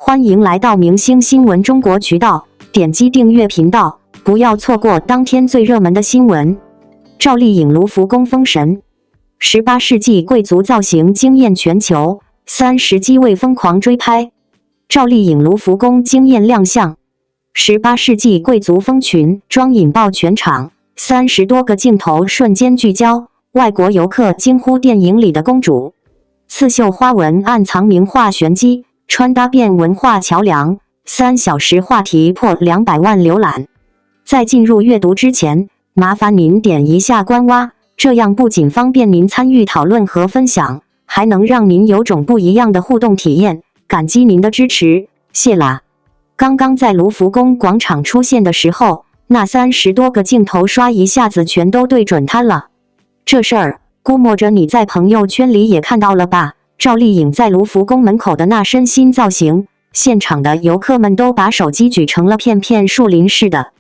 欢迎来到明星新闻中国渠道，点击订阅频道，不要错过当天最热门的新闻。赵丽颖卢浮宫封神，18世纪贵族造型惊艳全球，30机位疯狂追拍。赵丽颖卢浮宫惊艳亮相，18世纪贵族风裙装引爆全场，30多个镜头瞬间聚焦，外国游客惊呼电影里的公主。刺绣花纹暗藏名画玄机，穿搭变文化桥梁，3小时话题破200万浏览。在进入阅读之前，麻烦您点一下关挖，这样不仅方便您参与讨论和分享，还能让您有种不一样的互动体验。感激您的支持，谢啦！刚刚在卢浮宫广场出现的时候，那30多个镜头刷一下子全都对准他了。这事儿，估摸着你在朋友圈里也看到了吧？赵丽颖在卢浮宫门口的那身新造型，现场的游客们都把手机举成了片片树林似的。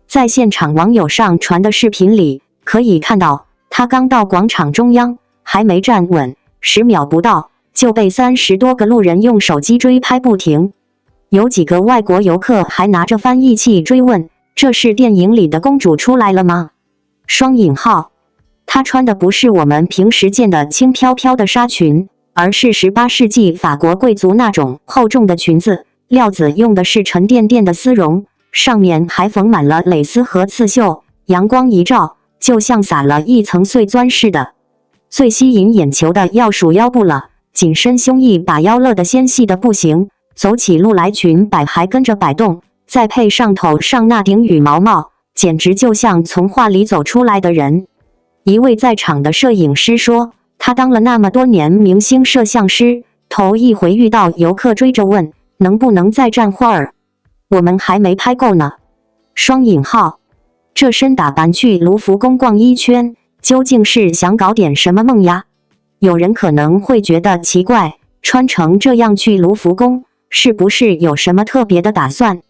在现场网友上传的视频里，可以看到她刚到广场中央，还没站稳，10秒不到就被30多个路人用手机追拍不停。有几个外国游客还拿着翻译器追问：“这是电影里的公主出来了吗？”双引号，她穿的不是我们平时见的轻飘飘的纱裙，而是18世纪法国贵族那种厚重的裙子，料子用的是沉甸甸的丝绒，上面还缝满了蕾丝和刺绣，阳光一照，就像撒了一层碎钻似的。最吸引眼球的要数腰部了，紧身胸衣把腰勒得纤细的不行，走起路来裙摆还跟着摆动，再配上头上那顶羽毛帽，简直就像从画里走出来的人。一位在场的摄影师说，他当了那么多年明星摄像师，头一回遇到游客追着问能不能再站会儿，我们还没拍够呢。双引号，这身打扮去卢浮宫逛一圈，究竟是想搞点什么梦呀？有人可能会觉得奇怪，穿成这样去卢浮宫，是不是有什么特别的打算？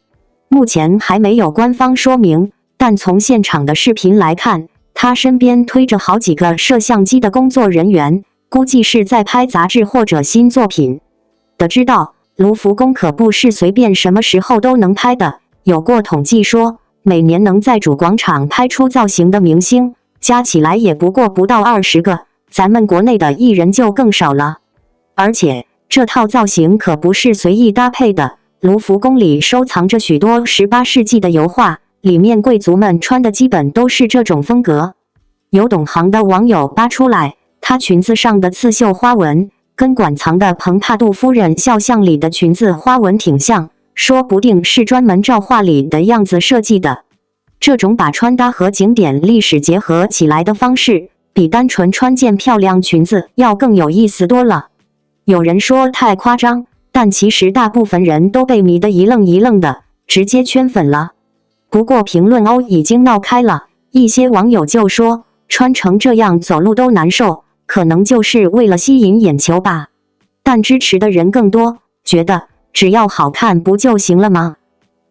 目前还没有官方说明，但从现场的视频来看，他身边推着好几个摄像机的工作人员，估计是在拍杂志或者新作品。得知道，卢浮宫可不是随便什么时候都能拍的，有过统计说，每年能在主广场拍出造型的明星，加起来也不到20个，咱们国内的艺人就更少了。而且，这套造型可不是随意搭配的，卢浮宫里收藏着许多18世纪的油画，里面贵族们穿的基本都是这种风格。有懂行的网友扒出来，她裙子上的刺绣花纹跟馆藏的蓬帕杜夫人肖像里的裙子花纹挺像，说不定是专门照画里的样子设计的。这种把穿搭和景点历史结合起来的方式，比单纯穿件漂亮裙子要更有意思多了。有人说太夸张，但其实大部分人都被迷得一愣一愣的，直接圈粉了。不过评论已经闹开了，一些网友就说，穿成这样走路都难受，可能就是为了吸引眼球吧。但支持的人更多，觉得只要好看不就行了吗？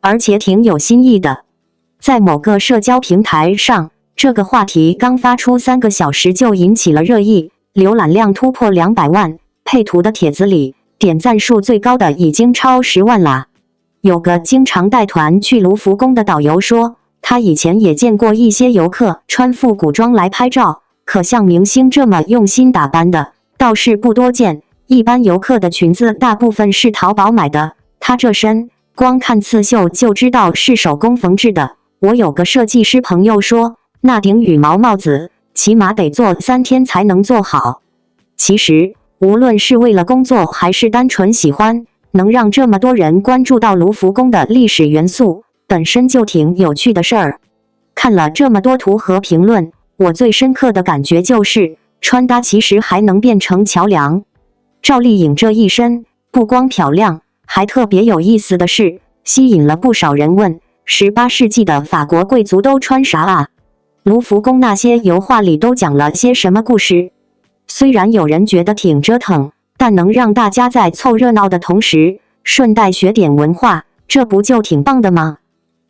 而且挺有新意的。在某个社交平台上，这个话题刚发出3个小时就引起了热议，浏览量突破200万，配图的帖子里，点赞数最高的已经超10万啦。有个经常带团去卢浮宫的导游说，他以前也见过一些游客穿复古装来拍照，可像明星这么用心打扮的，倒是不多见。一般游客的裙子大部分是淘宝买的，他这身，光看刺绣就知道是手工缝制的。我有个设计师朋友说，那顶羽毛帽子，起码得做3天才能做好。其实，无论是为了工作还是单纯喜欢，能让这么多人关注到卢浮宫的历史元素，本身就挺有趣的事儿。看了这么多图和评论，我最深刻的感觉就是，穿搭其实还能变成桥梁。赵丽颖这一身，不光漂亮，还特别有意思的是，吸引了不少人问，18世纪的法国贵族都穿啥啊？卢浮宫那些油画里都讲了些什么故事？虽然有人觉得挺折腾，但能让大家在凑热闹的同时，顺带学点文化，这不就挺棒的吗？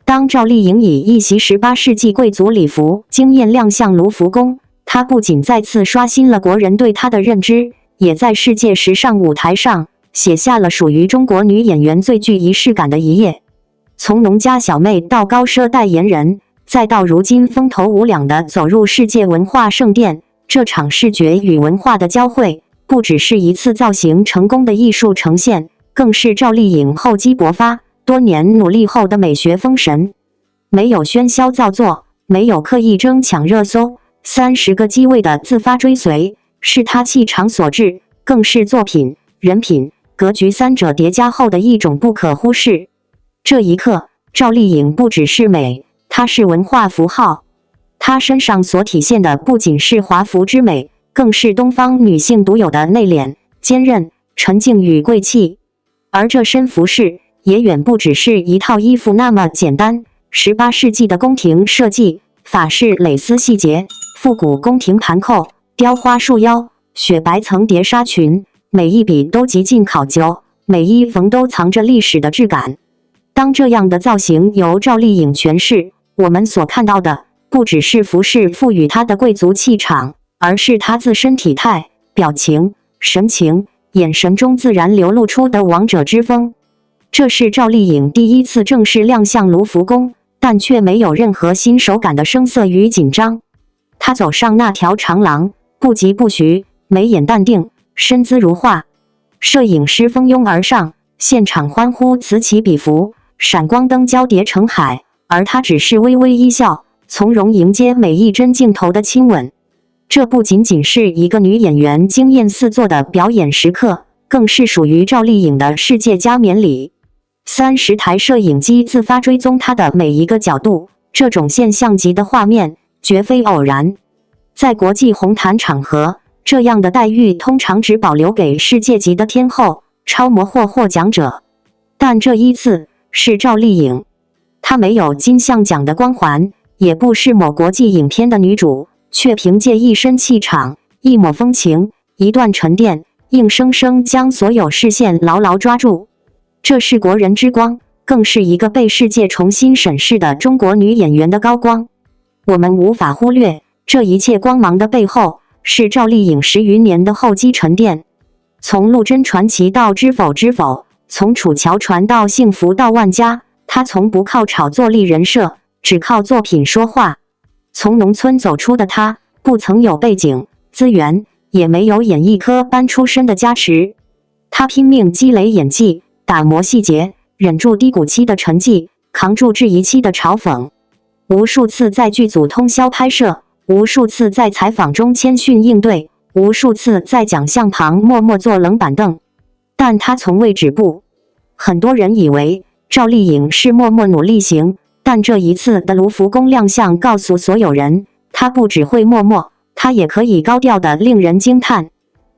当赵丽颖以一袭18世纪贵族礼服惊艳亮相卢浮宫，她不仅再次刷新了国人对她的认知，也在世界时尚舞台上写下了属于中国女演员最具仪式感的一页。从农家小妹到高奢代言人，再到如今风头无两的走入世界文化圣殿，这场视觉与文化的交汇，不只是一次造型成功的艺术呈现，更是赵丽颖厚积薄发、多年努力后的美学封神。没有喧嚣造作，没有刻意争抢热搜，30个机位的自发追随，是她气场所致，更是作品、人品、格局三者叠加后的一种不可忽视。这一刻，赵丽颖不只是美，她是文化符号。她身上所体现的不仅是华服之美，更是东方女性独有的内敛、坚韧、沉静与贵气。而这身服饰也远不只是一套衣服那么简单。18世纪的宫廷设计，法式蕾丝细节，复古宫廷盘扣，雕花束腰，雪白层叠纱裙，每一笔都极尽考究，每一缝都藏着历史的质感。当这样的造型由赵丽颖诠释，我们所看到的不只是服饰赋予她的贵族气场，而是她自身体态、表情、神情、眼神中自然流露出的王者之风。这是赵丽颖第一次正式亮相卢浮宫，但却没有任何新手感的生涩与紧张。她走上那条长廊，不疾不徐，眉眼淡定，身姿如画。摄影师蜂拥而上，现场欢呼此起彼伏，闪光灯交叠成海，而她只是微微一笑，从容迎接每一帧镜头的亲吻。这不仅仅是一个女演员惊艳四座的表演时刻，更是属于赵丽颖的世界加冕礼。30台摄影机自发追踪她的每一个角度，这种现象级的画面绝非偶然。在国际红毯场合，这样的待遇通常只保留给世界级的天后、超模或获奖者。但这一次是赵丽颖，她没有金像奖的光环，也不是某国际影片的女主，却凭借一身气场、一抹风情、一段沉淀，硬生生将所有视线牢牢抓住。这是国人之光，更是一个被世界重新审视的中国女演员的高光。我们无法忽略，这一切光芒的背后，是赵丽颖10余年的厚积沉淀。从陆贞传奇到知否知否，从楚乔传到幸福到万家，她从不靠炒作立人设，只靠作品说话。从农村走出的她，不曾有背景、资源，也没有演艺科班出身的加持。她拼命积累演技，打磨细节，忍住低谷期的沉寂，扛住质疑期的嘲讽。无数次在剧组通宵拍摄，无数次在采访中谦逊应对，无数次在奖项旁默默坐冷板凳。但她从未止步。很多人以为赵丽颖是默默努力型，但这一次的卢浮宫亮相告诉所有人，她不只会默默，她也可以高调的令人惊叹。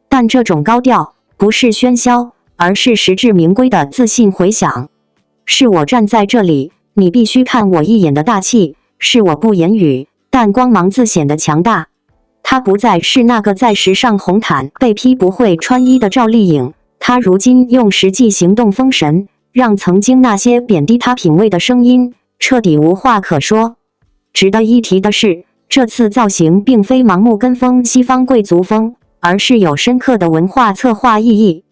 但这种高调不是喧嚣，而是实至名归的自信回响。是我站在这里，你必须看我一眼的大气，是我不言语但光芒自显的强大。她不再是那个在时尚红毯被批不会穿衣的赵丽颖，她如今用实际行动封神，让曾经那些贬低她品味的声音彻底无话可说。值得一提的是，这次造型并非盲目跟风西方贵族风，而是有深刻的文化策划意义。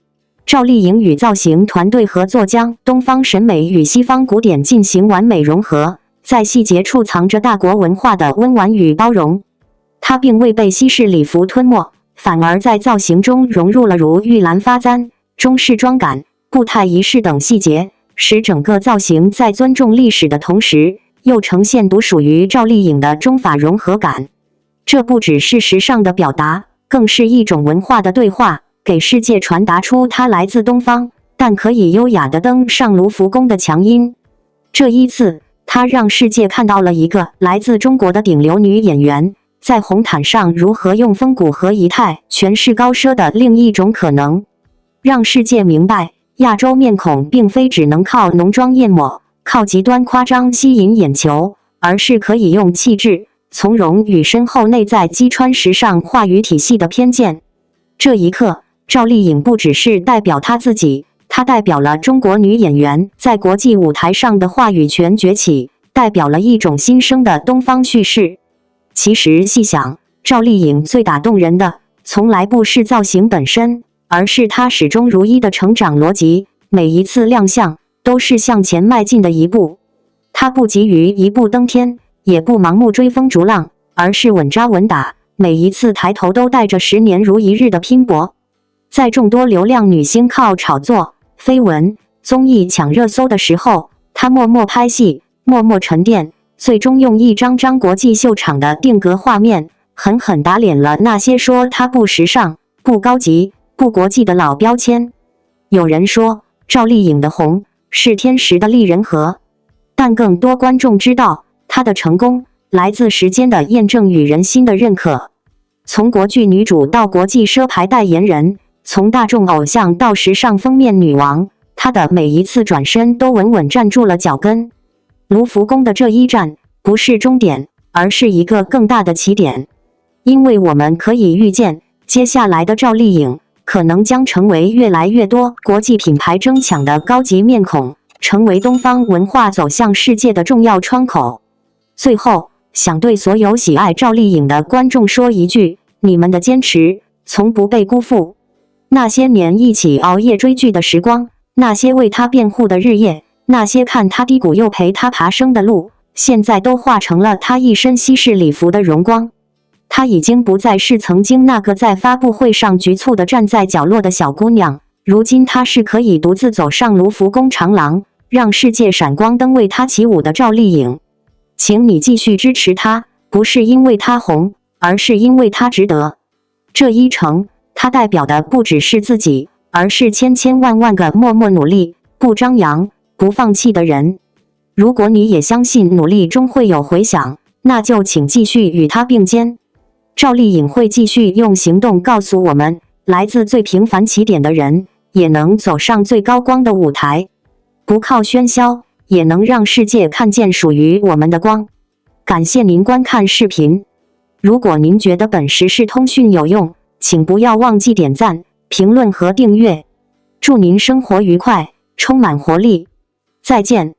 赵丽颖与造型团队合作，将东方审美与西方古典进行完美融合，在细节处藏着大国文化的温婉与包容。她并未被西式礼服吞没，反而在造型中融入了如玉兰发簪、中式妆感、步态仪式等细节，使整个造型在尊重历史的同时，又呈现独属于赵丽颖的中法融合感。这不只是时尚的表达，更是一种文化的对话，给世界传达出她来自东方，但可以优雅地登上卢浮宫的强音。这一次，她让世界看到了一个来自中国的顶流女演员，在红毯上如何用风骨和仪态诠释高奢的另一种可能，让世界明白，亚洲面孔并非只能靠浓妆艳抹、靠极端夸张吸引眼球，而是可以用气质、从容与深厚内在击穿时尚话语体系的偏见。这一刻，赵丽颖不只是代表她自己，她代表了中国女演员在国际舞台上的话语权崛起，代表了一种新生的东方叙事。其实细想，赵丽颖最打动人的，从来不是造型本身，而是她始终如一的成长逻辑，每一次亮相都是向前迈进的一步。她不急于一步登天，也不盲目追风逐浪，而是稳扎稳打，每一次抬头都带着10年如一日的拼搏。在众多流量女星靠炒作、绯闻、综艺抢热搜的时候，她默默拍戏，默默沉淀，最终用一张张国际秀场的定格画面，狠狠打脸了那些说她不时尚、不高级、不国际的老标签。有人说，赵丽颖的红是天时的利人和，但更多观众知道，她的成功来自时间的验证与人心的认可。从国剧女主到国际奢牌代言人，从大众偶像到时尚封面女王，她的每一次转身都稳稳站住了脚跟。卢浮宫的这一站不是终点，而是一个更大的起点。因为我们可以预见，接下来的赵丽颖可能将成为越来越多国际品牌争抢的高级面孔，成为东方文化走向世界的重要窗口。最后，想对所有喜爱赵丽颖的观众说一句：你们的坚持从不被辜负。那些年一起熬夜追剧的时光，那些为她辩护的日夜，那些看她低谷又陪她爬升的路，现在都化成了她一身西式礼服的荣光。她已经不再是曾经那个在发布会上局促地站在角落的小姑娘，如今她是可以独自走上卢浮宫长廊，让世界闪光灯为她起舞的赵丽颖。请你继续支持她，不是因为她红，而是因为她值得。这一程，她代表的不只是自己，而是千千万万个默默努力、不张扬、不放弃的人。如果你也相信努力终会有回响，那就请继续与她并肩。赵丽颖会继续用行动告诉我们，来自最平凡起点的人，也能走上最高光的舞台。不靠喧嚣，也能让世界看见属于我们的光。感谢您观看视频。如果您觉得本时事通讯有用，请不要忘记点赞、评论和订阅。祝您生活愉快，充满活力。再见。